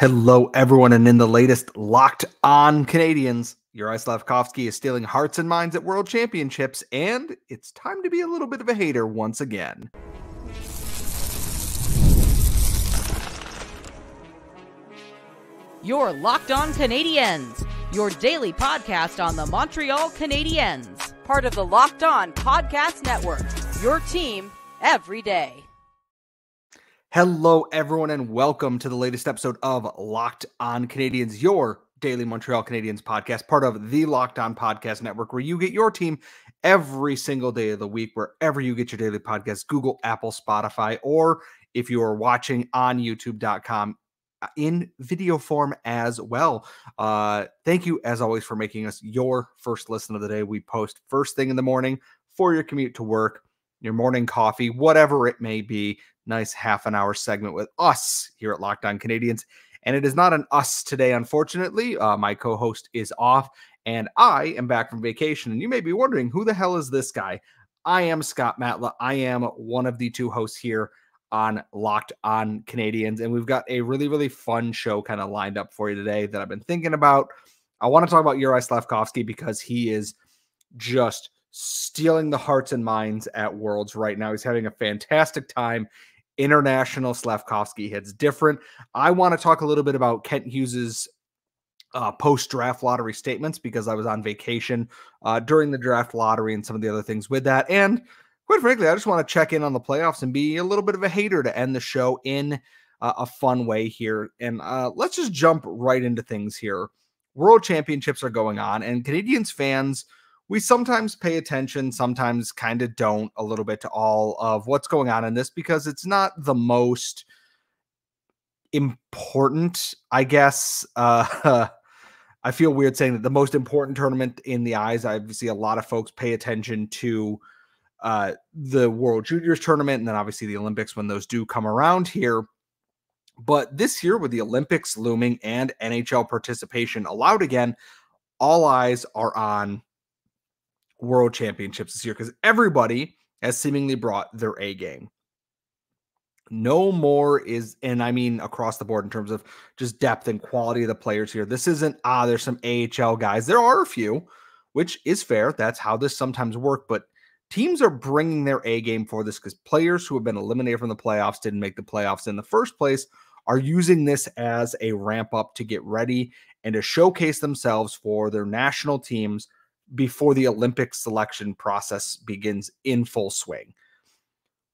Hello, everyone, and in the latest Locked On Canadiens, Juraj Slafkovsky is stealing hearts and minds at World Championships, and it's time to be a little bit of a hater once again. You're Locked On Canadiens, your daily podcast on the Montreal Canadiens, part of the Locked On Podcast Network, your team every day. Hello, everyone, and welcome to the latest episode of Locked On Canadiens, your daily Montreal Canadiens podcast, part of the Locked On Podcast Network, where you get your team every single day of the week, wherever you get your daily podcasts, Google, Apple, Spotify, or if you are watching on youtube.com in video form as well. Thank you, as always, for making us your first listen of the day. We post first thing in the morning for your commute to work, your morning coffee, whatever it may be. Nice half an hour segment with us here at Locked On Canadiens. And it is not an us today, unfortunately. My co-host is off and I am back from vacation. And you may be wondering, who the hell is this guy? I am Scott Matla. I am one of the two hosts here on Locked On Canadiens. And we've got a really, really fun show kind of lined up for you today that I've been thinking about. I want to talk about Juraj Slafkovsky because he is just stealing the hearts and minds at Worlds right now. He's having a fantastic time. International Slafkovsky hits different. I want to talk a little bit about Kent Hughes's post-draft lottery statements because I was on vacation during the draft lottery and some of the other things with that. And quite frankly, I just want to check in on the playoffs and be a little bit of a hater to end the show in a fun way here. And let's just jump right into things here. World Championships are going on, and Canadiens fans, we sometimes pay attention, sometimes kind of don't a little bit to all of what's going on in this because it's not the most important, I guess. I feel weird saying that the most important tournament in the eyes. Obviously, a lot of folks pay attention to the World Juniors tournament and then obviously the Olympics when those do come around here. But this year with the Olympics looming and NHL participation allowed again, all eyes are on World Championships this year because everybody has seemingly brought their A game. No more is, and I mean across the board in terms of just depth and quality of the players here. This isn't, there's some AHL guys. There are a few, which is fair. That's how this sometimes works, but teams are bringing their A game for this because players who have been eliminated from the playoffs, didn't make the playoffs in the first place, are using this as a ramp up to get ready and to showcase themselves for their national teams before the Olympic selection process begins in full swing.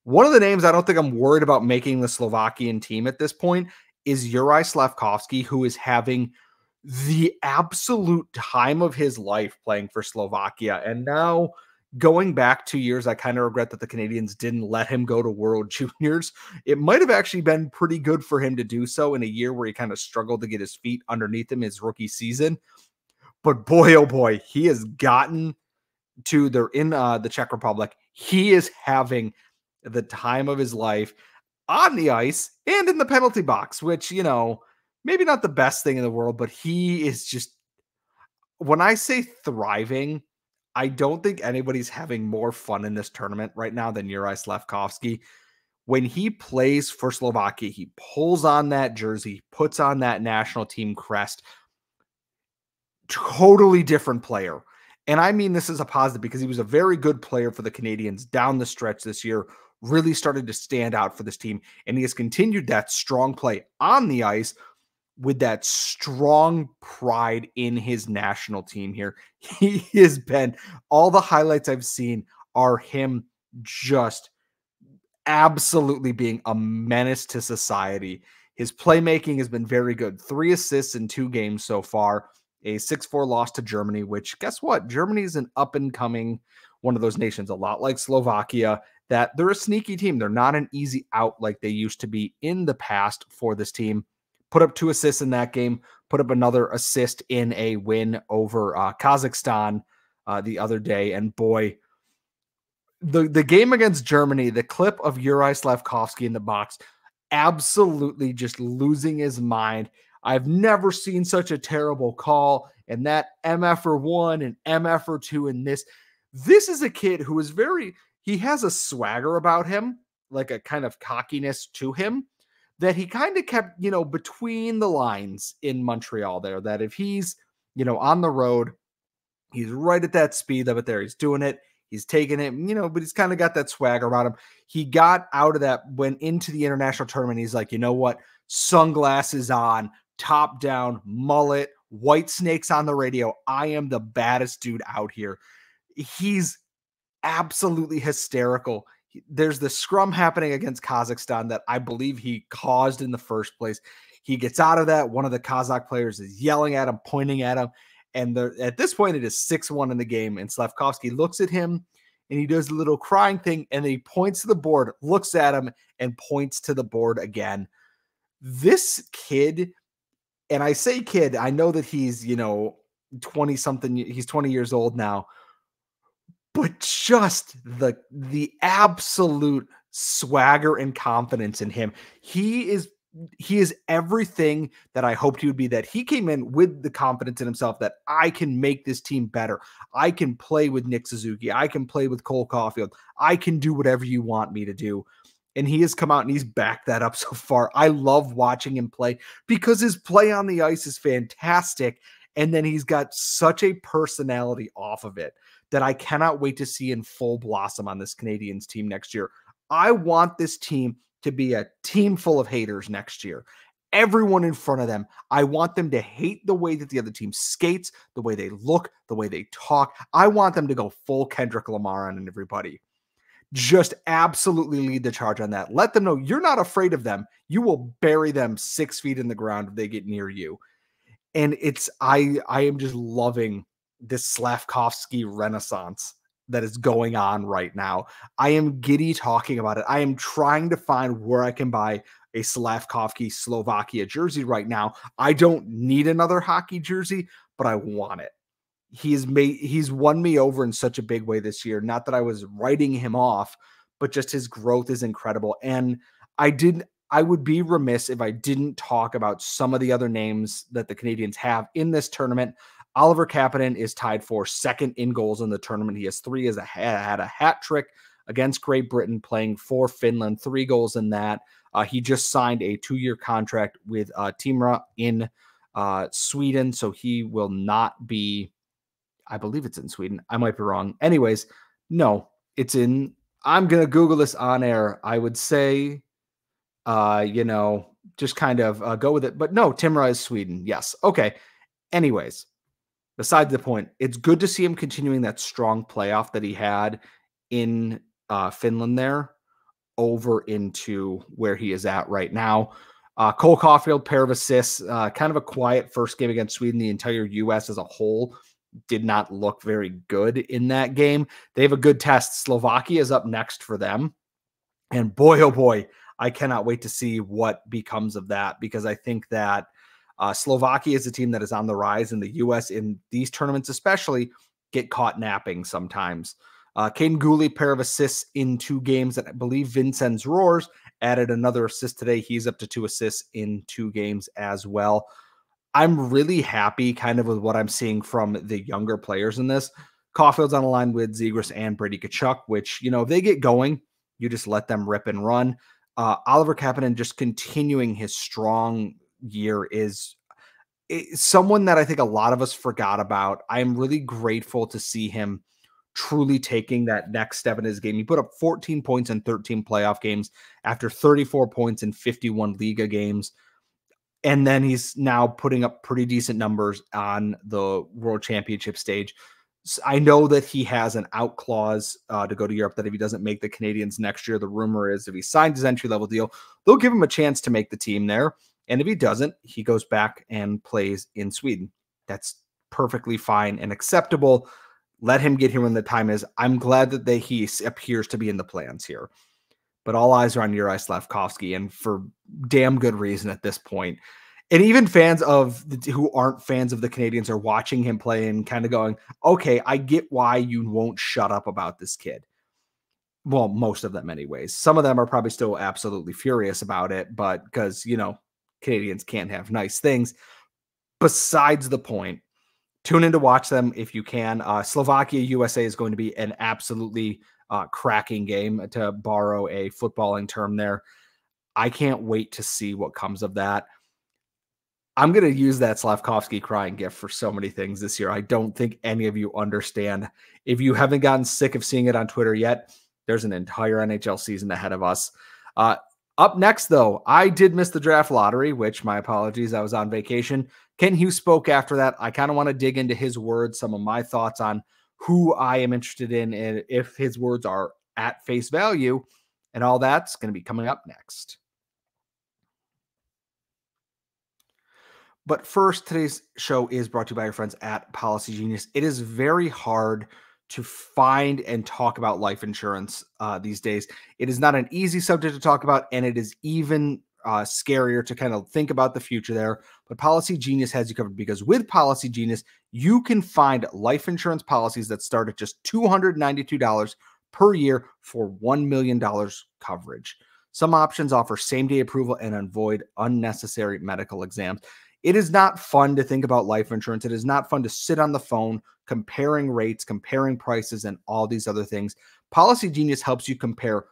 One of the names I don't think I'm worried about making the Slovakian team at this point is Juraj Slafkovsky, who is having the absolute time of his life playing for Slovakia. And now going back 2 years, I kind of regret that the Canadiens didn't let him go to World Juniors. It might have actually been pretty good for him to do so in a year where he kind of struggled to get his feet underneath him his rookie season. But boy, oh boy, he has gotten to, they're in the Czech Republic. He is having the time of his life on the ice and in the penalty box, which, you know, maybe not the best thing in the world, but he is just, when I say thriving, I don't think anybody's having more fun in this tournament right now than Juraj Slafkovsky. When he plays for Slovakia, he pulls on that jersey, puts on that national team crest. Totally different player. And I mean this is a positive because he was a very good player for the Canadiens down the stretch this year, really started to stand out for this team. And he has continued that strong play on the ice with that strong pride in his national team here. He has been, all the highlights I've seen are him just absolutely being a menace to society. His playmaking has been very good. 3 assists in 2 games so far. A 6-4 loss to Germany, which, guess what? Germany is an up-and-coming one of those nations, a lot like Slovakia, that they're a sneaky team. They're not an easy out like they used to be in the past for this team. Put up 2 assists in that game, put up another assist in a win over Kazakhstan the other day. And boy, the game against Germany, the clip of Juraj Slafkovsky in the box, absolutely just losing his mind. I've never seen such a terrible call, and that MFer 1 and MFer 2 in this. This is a kid who is he has a swagger about him, like a kind of cockiness to him that he kind of kept, between the lines in Montreal there, that if he's, on the road, he's right at that speed limit there. He's doing it. He's taking it, but he's kind of got that swagger about him. He got out of that, went into the international tournament. He's like, you know what? Sunglasses on, top down, mullet, White Snakes on the radio. I am the baddest dude out here. He's absolutely hysterical. There's the scrum happening against Kazakhstan that I believe he caused in the first place. He gets out of that. One of the Kazakh players is yelling at him, pointing at him. And at this point, it is 6-1 in the game. And Slafkovsky looks at him and he does a little crying thing. And then he points to the board, looks at him, and points to the board again. This kid, and I say kid, I know that he's, 20 something, he's 20 years old now, but just the absolute swagger and confidence in him. He is everything that I hoped he would be, that he came in with the confidence in himself that I can make this team better. I can play with Nick Suzuki. I can play with Cole Caulfield. I can do whatever you want me to do. And he has come out and he's backed that up so far. I love watching him play because his play on the ice is fantastic. And then he's got such a personality off of it that I cannot wait to see in full blossom on this Canadiens team next year. I want this team to be a team full of haters next year. Everyone in front of them, I want them to hate the way that the other team skates, the way they look, the way they talk. I want them to go full Kendrick Lamar on everybody. Just absolutely lead the charge on that. Let them know you're not afraid of them. You will bury them 6 feet in the ground if they get near you. And I am just loving this Slafkovsky renaissance that is going on right now. I am giddy talking about it. I am trying to find where I can buy a Slafkovsky Slovakia jersey right now. I don't need another hockey jersey, but I want it. He's won me over in such a big way this year. Not that I was writing him off, but just his growth is incredible. And I would be remiss if I didn't talk about some of the other names that the Canadiens have in this tournament. Oliver Kapanen is tied for second in goals in the tournament. He has 3 had a hat trick against Great Britain, playing for Finland, 3 goals in that. He just signed a 2-year contract with Timra in Sweden, so he will not be, I believe it's in Sweden. I might be wrong. Anyways, no, it's in, I'm going to Google this on air. I would say, just kind of go with it. But no, Timra is Sweden. Yes. Okay. Anyways, besides the point, it's good to see him continuing that strong playoff that he had in Finland there over into where he is at right now. Cole Caulfield, pair of assists, kind of a quiet first game against Sweden. The entire U.S. as a whole did not look very good in that game. They have a good test. Slovakia is up next for them. And boy, oh boy, I cannot wait to see what becomes of that, because I think that Slovakia is a team that is on the rise, in the U.S. in these tournaments especially get caught napping sometimes. Caden Gooley, pair of assists in 2 games. And I believe Vincenz Roars added another assist today. He's up to 2 assists in 2 games as well. I'm really happy kind of with what I'm seeing from the younger players in this. Caulfield's on the line with Zegras and Brady Tkachuk, which, if they get going, you just let them rip and run. Oliver Kapanen just continuing his strong year is someone that I think a lot of us forgot about. I'm really grateful to see him truly taking that next step in his game. He put up 14 points in 13 playoff games after 34 points in 51 Liga games. And then he's now putting up pretty decent numbers on the World Championship stage. I know that he has an out clause to go to Europe, that if he doesn't make the Canadiens next year, the rumor is if he signs his entry-level deal, they'll give him a chance to make the team there. And if he doesn't, he goes back and plays in Sweden. That's perfectly fine and acceptable. Let him get here when the time is. I'm glad that he appears to be in the plans here. But all eyes are on Juraj Slafkovsky, and for damn good reason at this point. And even fans who aren't fans of the Canadiens are watching him play and kind of going, okay, I get why you won't shut up about this kid. Well, most of them anyways. Some of them are probably still absolutely furious about it, but because, Canadiens can't have nice things. Besides the point, tune in to watch them if you can. Slovakia USA is going to be an absolutely cracking game, to borrow a footballing term there. I can't wait to see what comes of that. I'm going to use that Slafkovsky crying gift for so many things this year. I don't think any of you understand. If you haven't gotten sick of seeing it on Twitter yet, there's an entire NHL season ahead of us. Up next, though, I did miss the draft lottery, which my apologies, I was on vacation. Kent Hughes spoke after that. I kind of want to dig into his words, some of my thoughts on who I am interested in, and if his words are at face value, and all that's going to be coming up next. But first, today's show is brought to you by your friends at Policy Genius. It is very hard to find and talk about life insurance these days. It is not an easy subject to talk about, and it is even scarier to kind of think about the future there. But Policy Genius has you covered, because with Policy Genius, you can find life insurance policies that start at just $292 per year for $1 million coverage. Some options offer same-day approval and avoid unnecessary medical exams. It is not fun to think about life insurance. It is not fun to sit on the phone comparing rates, comparing prices, and all these other things. Policy Genius helps you compare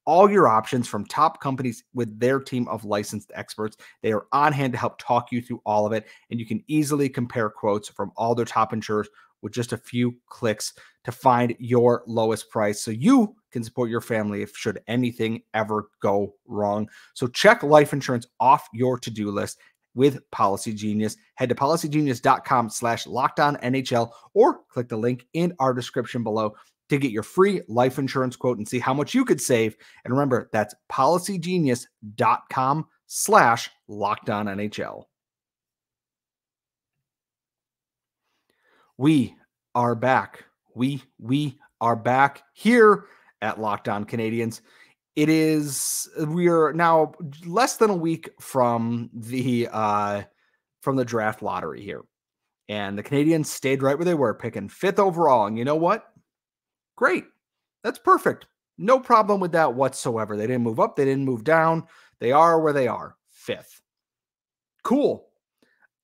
all your options from top companies with their team of licensed experts. They are on hand to help talk you through all of it, and you can easily compare quotes from all their top insurers with just a few clicks to find your lowest price, so you can support your family if should anything ever go wrong. So check life insurance off your to-do list with Policy Genius. Head to policygenius.com/lockedonnhl or click the link in our description below to get your free life insurance quote and see how much you could save. And remember, that's policygenius.com/lockedonnhl. We are back. We are back here at Locked On Canadiens. We are now less than a week from the draft lottery here. And the Canadiens stayed right where they were, picking 5th overall. And you know what? Great. That's perfect. No problem with that whatsoever. They didn't move up. They didn't move down. They are where they are, 5th. Cool.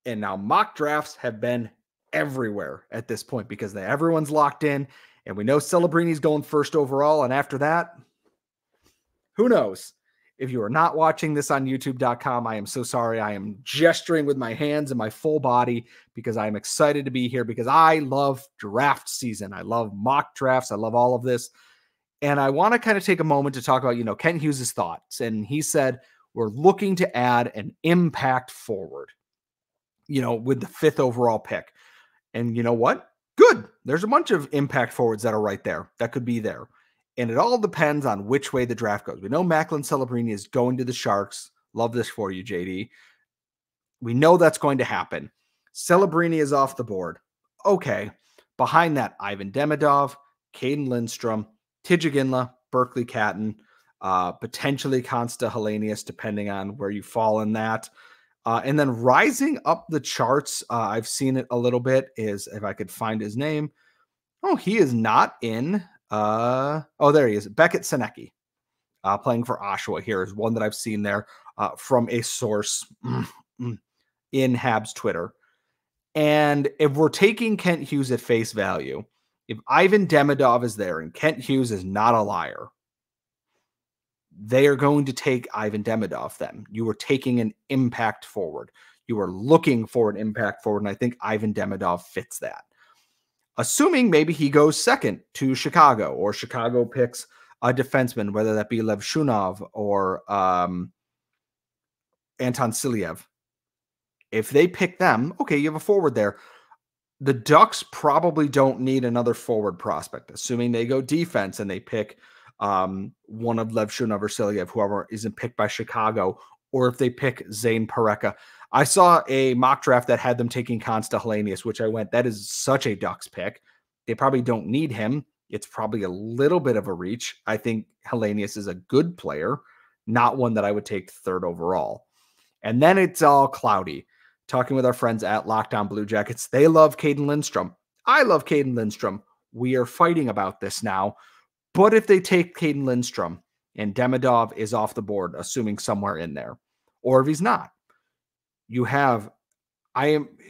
And now mock drafts have been everywhere at this point because everyone's locked in. And we know Celebrini's going 1st overall. And after that, who knows? If you are not watching this on youtube.com, I am so sorry. I am gesturing with my hands and my full body because I am excited to be here, because I love draft season. I love mock drafts. I love all of this. And I want to kind of take a moment to talk about, Kent Hughes' thoughts. And he said, we're looking to add an impact forward, with the 5th overall pick. And you know what? Good. There's a bunch of impact forwards that are right there that could be there. And it all depends on which way the draft goes. We know Macklin Celebrini is going to the Sharks. Love this for you, JD. We know that's going to happen. Celebrini is off the board. Okay. Behind that, Ivan Demidov, Caden Lindstrom, Tijagila, Berkeley Catton, potentially Consta Helenius, depending on where you fall in that. And then rising up the charts, I've seen it a little bit, is, if I could find his name. Oh, he is not in... there he is. Beckett Senecki, playing for Oshawa here, is one that I've seen there from a source in Habs Twitter. And if we're taking Kent Hughes at face value, if Ivan Demidov is there and Kent Hughes is not a liar, they are going to take Ivan Demidov then. You are taking an impact forward. You are looking for an impact forward, and I think Ivan Demidov fits that. Assuming maybe he goes 2nd to Chicago, or Chicago picks a defenseman, whether that be Lev Shunov or Anton Silyev. If they pick them, okay, you have a forward there. The Ducks probably don't need another forward prospect, assuming they go defense and they pick one of Lev Shunov or Silyev, whoever isn't picked by Chicago, or if they pick Zane Pareka. I saw a mock draft that had them taking Consta Helenius, which I went, that is such a Ducks pick. They probably don't need him. It's probably a little bit of a reach. I think Helenius is a good player, not one that I would take 3rd overall. And then it's all cloudy. Talking with our friends at Locked On Blue Jackets, they love Caden Lindstrom. I love Caden Lindstrom. We are fighting about this now. But if they take Caden Lindstrom and Demidov is off the board, assuming somewhere in there, or if he's not,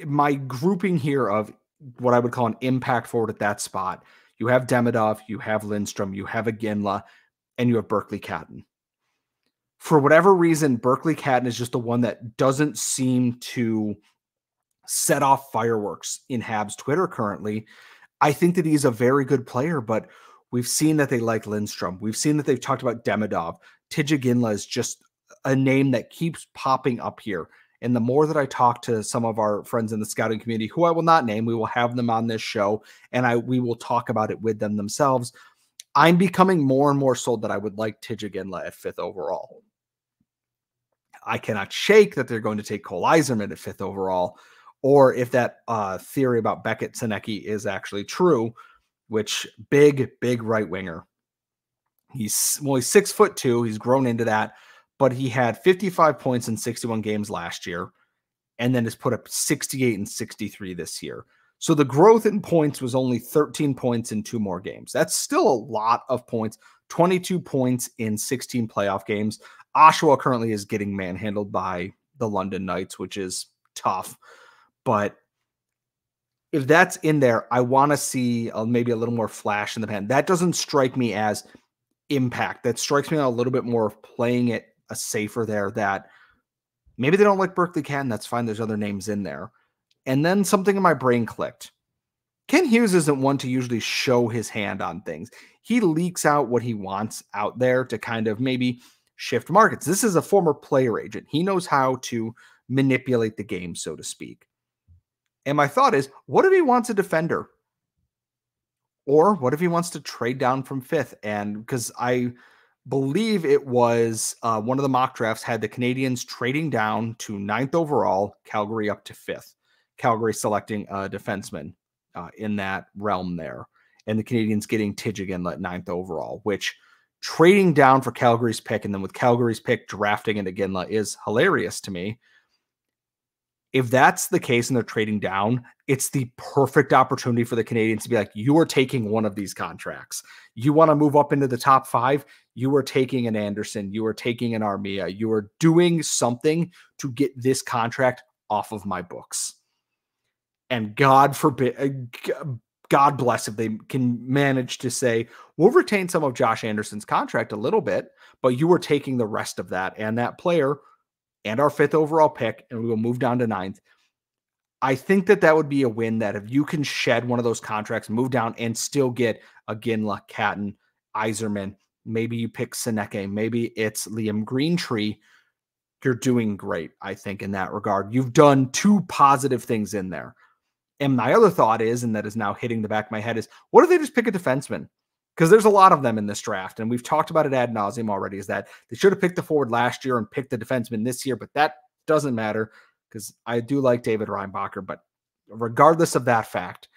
my grouping here of what I would call an impact forward at that spot. You have Demidov, you have Lindstrom, you have Iginla, and you have Berkeley Catton. For whatever reason, Berkeley Catton is just the one that doesn't seem to set off fireworks in Habs Twitter currently. I think that he's a very good player, but we've seen that they like Lindstrom. We've seen that they've talked about Demidov. Tijagila is just a name that keeps popping up here. And the more that I talk to some of our friends in the scouting community, who I will not name, we will have them on this show, and we will talk about it with them themselves. I'm becoming more and more sold that I would like Tijagila at 5th overall. I cannot shake that they're going to take Cole Yzerman at 5th overall, or if that theory about Beckett Senecki is actually true, which big right winger. He's 6'2". He's grown into that, but he had 55 points in 61 games last year, and then has put up 68 and 63 this year. So the growth in points was only 13 points in 2 more games. That's still a lot of points. 22 points in 16 playoff games. Oshawa currently is getting manhandled by the London Knights, which is tough. But if that's in there, I want to see maybe a little more flash in the pan. That doesn't strike me as impact. That strikes me a little bit more of playing it a safer there, that maybe they don't like Berkeley Catton. That's fine. There's other names in there. And then something in my brain clicked. Kent Hughes isn't one to usually show his hand on things. He leaks out what he wants out there to kind of maybe shift markets. This is a former player agent. He knows how to manipulate the game, so to speak. And my thought is, what if he wants a defender? Or what if he wants to trade down from 5th? And because I believe it was one of the mock drafts had the Canadiens trading down to 9th overall, Calgary up to 5th. Calgary selecting a defenseman in that realm there. And the Canadiens getting Tijagila at 9th overall, which trading down for Calgary's pick and then with Calgary's pick drafting it again is hilarious to me. If that's the case and they're trading down, it's the perfect opportunity for the Canadiens to be like, you are taking one of these contracts. You want to move up into the top 5? You are taking an Anderson. You are taking an Armia. You are doing something to get this contract off of my books. And God forbid, God bless if they can manage to say, we'll retain some of Josh Anderson's contract a little bit, but you were taking the rest of that and that player and our 5th overall pick, and we will move down to 9th. I think that would be a win, that if you can shed one of those contracts, move down, and still get a Ginla, Catton, Yzerman, maybe you pick Senecki, maybe it's Liam Greentree, you're doing great, I think, in that regard. You've done 2 positive things in there. And my other thought is, and that is now hitting the back of my head, is what if they just pick a defenseman? Because there's a lot of them in this draft, and we've talked about it ad nauseum already, is that they should have picked the forward last year and picked the defenseman this year, but that doesn't matter because I do like David Reinbacher. But regardless of that fact,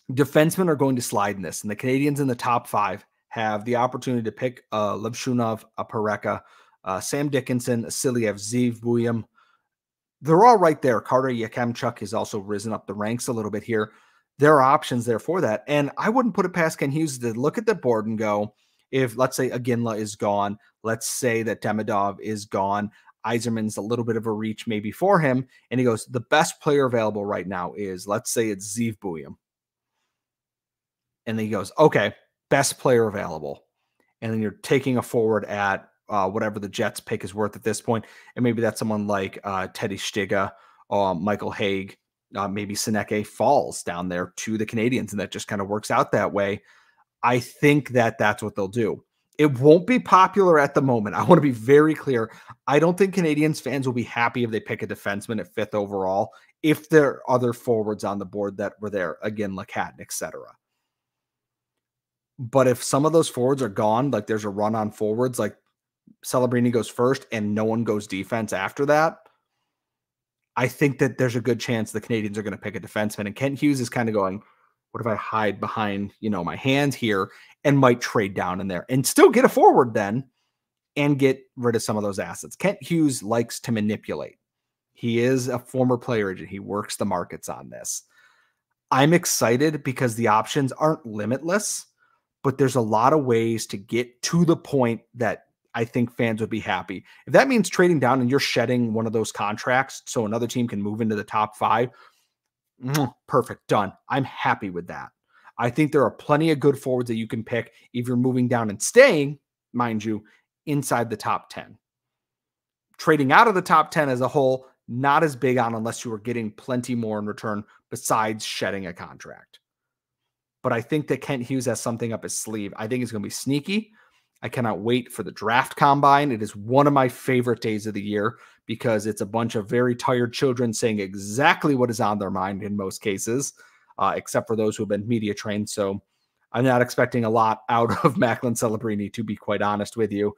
defensemen are going to slide in this, and the Canadiens in the top 5 have the opportunity to pick Levshunov, a Pareka, Sam Dickinson, Vasiliev, Ziv, William. They're all right there. Carter Yakemchuk has also risen up the ranks a little bit here. There are options there for that. And I wouldn't put it past Ken Hughes to look at the board and go, if let's say Ginla is gone, let's say that Demidov is gone, Yzerman's a little bit of a reach maybe for him. And he goes, the best player available right now is, let's say it's Ziv Buyam. And then he goes, okay, best player available. And then you're taking a forward at whatever the Jets pick is worth at this point. And maybe that's someone like Teddy Stiga, Michael Haig, maybe Senecki falls down there to the Canadiens, and that just kind of works out that way. I think that that's what they'll do. It won't be popular at the moment. I want to be very clear. I don't think Canadiens fans will be happy if they pick a defenseman at 5th overall, if there are other forwards on the board that were there, again, like Hatton, etc. But if some of those forwards are gone, like there's a run on forwards, like Celebrini goes first and no one goes defense after that, I think that there's a good chance the Canadiens are going to pick a defenseman. And Kent Hughes is kind of going, what if I hide behind, my hands here, and might trade down in there and still get a forward then and get rid of some of those assets. Kent Hughes likes to manipulate. He is a former player agent. He works the markets on this. I'm excited because the options aren't limitless, but there's a lot of ways to get to the point that I think fans would be happy. If that means trading down and you're shedding one of those contracts so another team can move into the top 5, perfect, done. I'm happy with that. I think there are plenty of good forwards that you can pick if you're moving down and staying, mind you, inside the top 10. Trading out of the top 10 as a whole, not as big on unless you were getting plenty more in return besides shedding a contract. But I think that Kent Hughes has something up his sleeve. I think it's going to be sneaky. I cannot wait for the draft combine. It is one of my favorite days of the year because it's a bunch of very tired children saying exactly what is on their mind in most cases, except for those who have been media trained. So I'm not expecting a lot out of Macklin Celebrini, to be quite honest with you.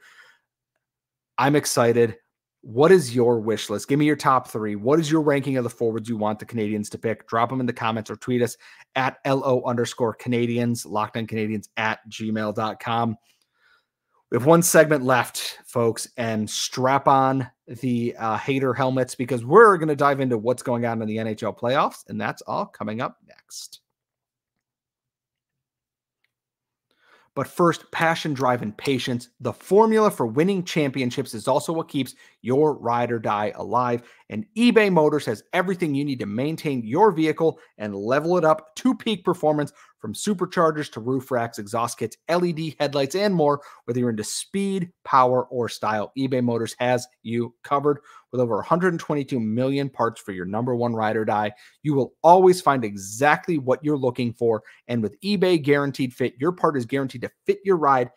I'm excited. What is your wish list? Give me your top 3. What is your ranking of the forwards you want the Canadiens to pick? Drop them in the comments or tweet us at @LO_Canadiens, LockedOnCanadiens@gmail.com. We have one segment left, folks, and strap on the hater helmets because we're going to dive into what's going on in the NHL playoffs, and that's all coming up next. But first, passion, drive, and patience. The formula for winning championships is also what keeps your ride or die alive. And eBay Motors has everything you need to maintain your vehicle and level it up to peak performance, from superchargers to roof racks, exhaust kits, LED headlights, and more. Whether you're into speed, power, or style, eBay Motors has you covered. With over 122 million parts for your number one ride or die, you will always find exactly what you're looking for. And with eBay Guaranteed Fit, your part is guaranteed to fit your ride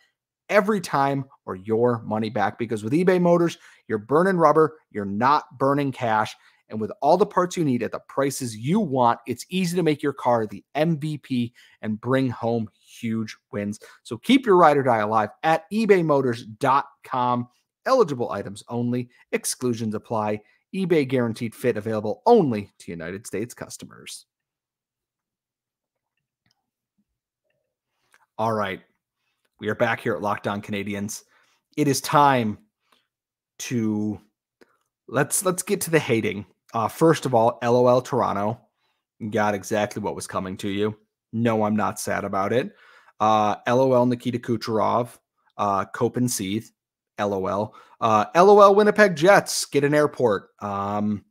every time or your money back. Because with eBay Motors, you're burning rubber, you're not burning cash. And with all the parts you need at the prices you want, it's easy to make your car the MVP and bring home huge wins. So keep your ride or die alive at ebaymotors.com. Eligible items only. Exclusions apply. eBay Guaranteed Fit available only to United States customers. All right. We are back here at Locked On Canadiens. It is time to let's get to the hating. First of all, LOL Toronto. You got exactly what was coming to you. No, I'm not sad about it. LOL Nikita Kucherov. Cope and Seethe. LOL. LOL Winnipeg Jets. Get an airport. And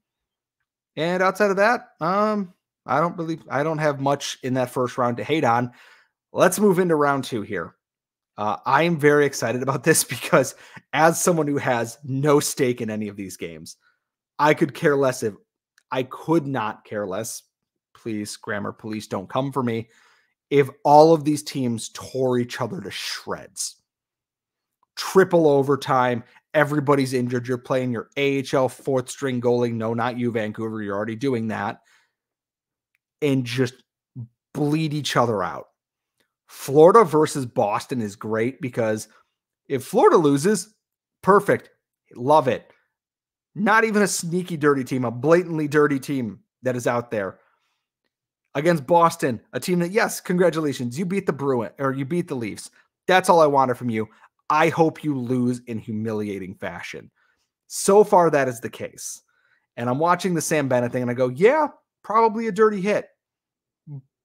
outside of that, I don't have much in that first round to hate on. Let's move into round 2 here. I am very excited about this because as someone who has no stake in any of these games, I could care less if I could not care less. Please, grammar police, don't come for me. If all of these teams tore each other to shreds, triple overtime, everybody's injured. You're playing your AHL 4th string goalie. No, not you, Vancouver. You're already doing that. And just bleed each other out. Florida versus Boston is great because if Florida loses, perfect. Love it. Not even a sneaky dirty team, a blatantly dirty team that is out there. Against Boston, a team that, yes, congratulations, you beat the Bruins or you beat the Leafs. That's all I wanted from you. I hope you lose in humiliating fashion. So far, that is the case. And I'm watching the Sam Bennett thing and I go, yeah, probably a dirty hit.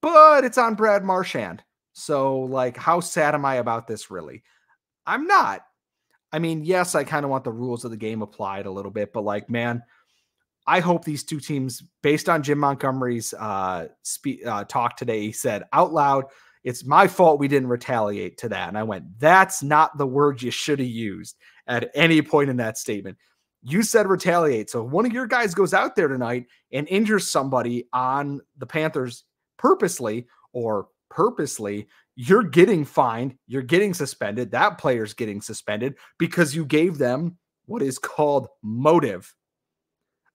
But it's on Brad Marchand. So, like, how sad am I about this, really? I'm not. I mean, yes, I kind of want the rules of the game applied a little bit, but, like, man, I hope these two teams, based on Jim Montgomery's talk today, he said out loud, it's my fault we didn't retaliate to that. And I went, that's not the word you should have used at any point in that statement. You said retaliate. So if one of your guys goes out there tonight and injures somebody on the Panthers purposely, you're getting fined. You're getting suspended. That player's getting suspended because you gave them what is called motive.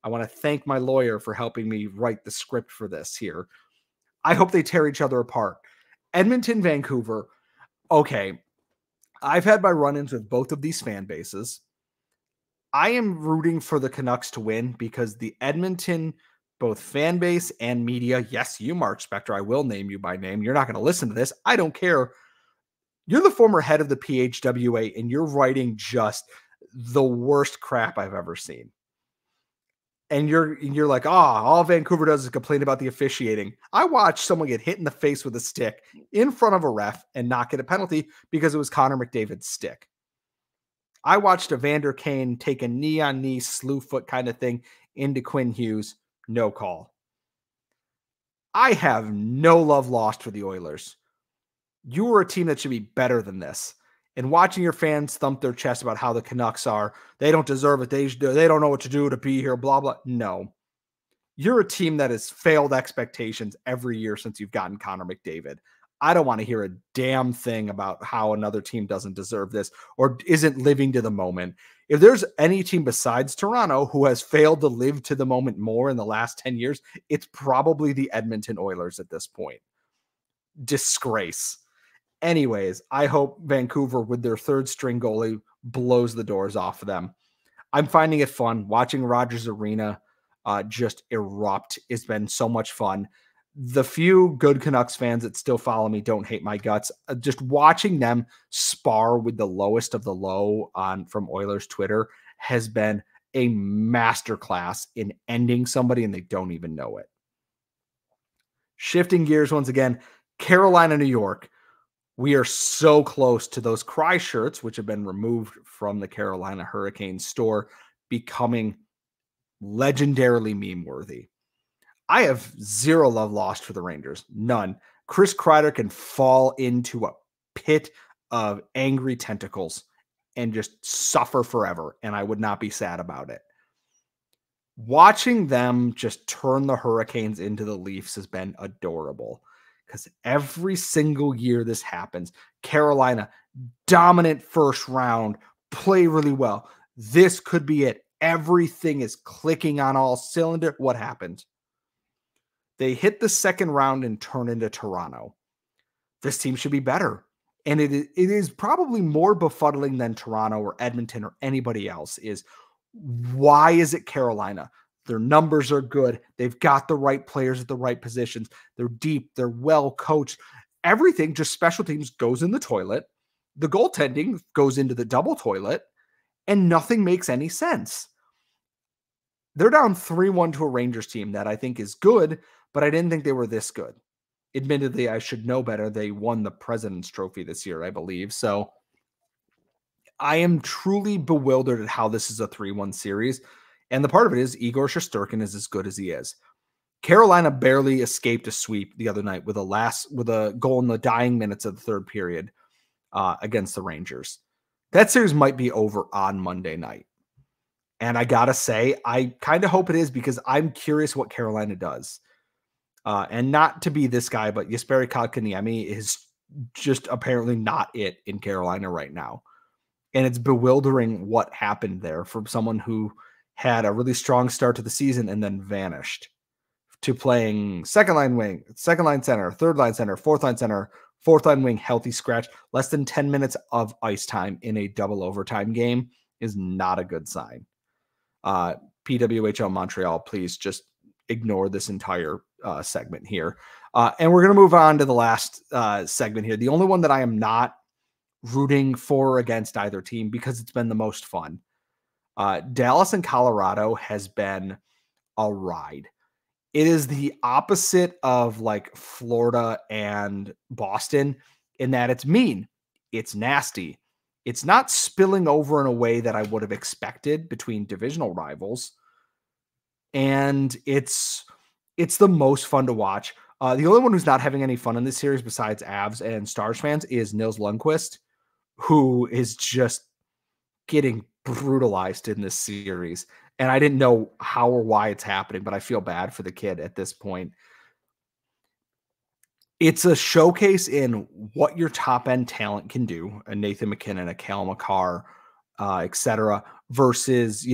I want to thank my lawyer for helping me write the script for this here. I hope they tear each other apart. Edmonton, Vancouver. Okay. I've had my run-ins with both of these fan bases. I am rooting for the Canucks to win because the Edmonton, both fan base and media, yes, you, Mark Spector, I will name you by name. You're not going to listen to this. I don't care. You're the former head of the PHWA, and you're writing just the worst crap I've ever seen. And you're like, all Vancouver does is complain about the officiating. I watched someone get hit in the face with a stick in front of a ref and not get a penalty because it was Connor McDavid's stick. I watched Evander Kane take a knee-on-knee slew foot kind of thing into Quinn Hughes. No call. I have no love lost for the Oilers. You were a team that should be better than this. and watching your fans thump their chest about how the Canucks they don't deserve it. They don't know what to do to be here, blah, blah. No, you're a team that has failed expectations every year since you've gotten Connor McDavid. I don't want to hear a damn thing about how another team doesn't deserve this or isn't living to the moment. If there's any team besides Toronto who has failed to live to the moment more in the last 10 years, it's probably the Edmonton Oilers at this point. Disgrace. Anyways, I hope Vancouver with their third string goalie blows the doors off of them. I'm finding it fun. Watching Rogers Arena just erupt has been so much fun. The few good Canucks fans that still follow me don't hate my guts. Just watching them spar with the lowest of the low from Oilers Twitter has been a masterclass in ending somebody and they don't even know it. Shifting gears once again, Carolina, New York. We are so close to those Cry shirts, which have been removed from the Carolina Hurricanes store, becoming legendarily meme-worthy. I have zero love lost for the Rangers. None. Chris Kreider can fall into a pit of angry tentacles and just suffer forever, and I would not be sad about it. Watching them just turn the Hurricanes into the Leafs has been adorable because every single year this happens. Carolina, dominant first round, play really well. This could be it. Everything is clicking on all cylinders. What happened? They hit the second round and turn into Toronto. This team should be better. And it is probably more befuddling than Toronto or Edmonton or anybody else is. Why is it Carolina? Their numbers are good. They've got the right players at the right positions. They're deep. They're well coached. Everything, just special teams, goes in the toilet. The goaltending goes into the double toilet. And nothing makes any sense. They're down 3-1 to a Rangers team that I think is good, but I didn't think they were this good. Admittedly, I should know better. They won the President's Trophy this year, I believe. So I am truly bewildered at how this is a 3-1 series. And the part of it is Igor Shesterkin is as good as he is. Carolina barely escaped a sweep the other night with a goal in the dying minutes of the third period against the Rangers. That series might be over on Monday night. And I got to say, I kind of hope it is because I'm curious what Carolina does. And not to be this guy, but Jesperi Kotkaniemi is just apparently not it in Carolina right now. And it's bewildering what happened there from someone who had a really strong start to the season and then vanished to playing second line wing, second line center, third line center, fourth line wing, healthy scratch. Less than 10 minutes of ice time in a double overtime game is not a good sign. PWHL Montreal, please just ignore this entire segment here. And we're going to move on to the last segment here. The only one that I am not rooting for or against either team because it's been the most fun. Dallas and Colorado has been a ride. It is the opposite of like Florida and Boston in that it's mean. It's nasty. It's not spilling over in a way that I would have expected between divisional rivals. And it's the most fun to watch. The only one who's not having any fun in this series besides Avs and Stars fans is Nils Lundqvist, who is just getting brutalized in this series. And I didn't know how or why it's happening, but I feel bad for the kid at this point. It's a showcase in what your top end talent can do. A Nathan McKinnon, a Cale Makar, etc. Versus,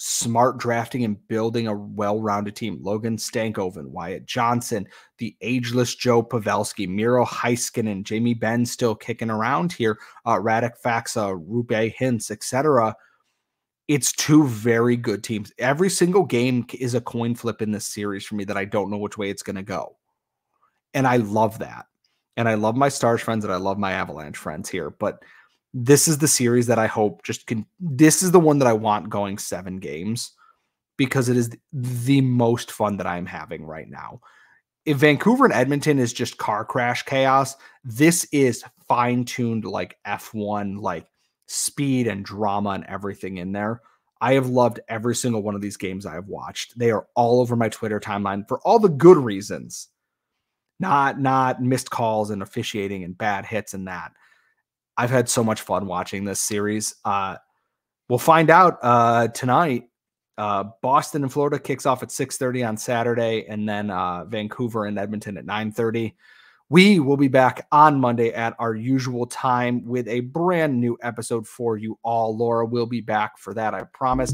smart drafting and building a well-rounded team. Logan Stankoven, Wyatt Johnson, the ageless Joe Pavelski, Miro Heiskanen, Jamie Benn still kicking around here, Radek Faksa, Roope Hintz, etc. It's two very good teams. Every single game is a coin flip in this series for me that I don't know which way it's going to go. And I love that. And I love my Stars friends and I love my Avalanche friends here. But this is the series that I hope this is the one that I want going 7 games because it is the most fun that I'm having right now. If Vancouver and Edmonton is just car crash chaos, this is fine-tuned like F1, like speed and drama and everything in there. I have loved every single one of these games I have watched. They are all over my Twitter timeline for all the good reasons. Not missed calls and officiating and bad hits and that. I've had so much fun watching this series. We'll find out tonight. Boston and Florida kicks off at 6:30 on Saturday, and then Vancouver and Edmonton at 9:30. We will be back on Monday at our usual time with a brand new episode for you all. Laura will be back for that, I promise.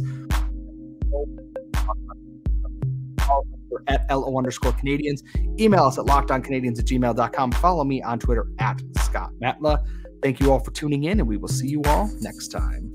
At LO_Canadiens. Email us at lockedoncanadiens@gmail.com. Follow me on Twitter at Scott Matla. Thank you all for tuning in, and we will see you all next time.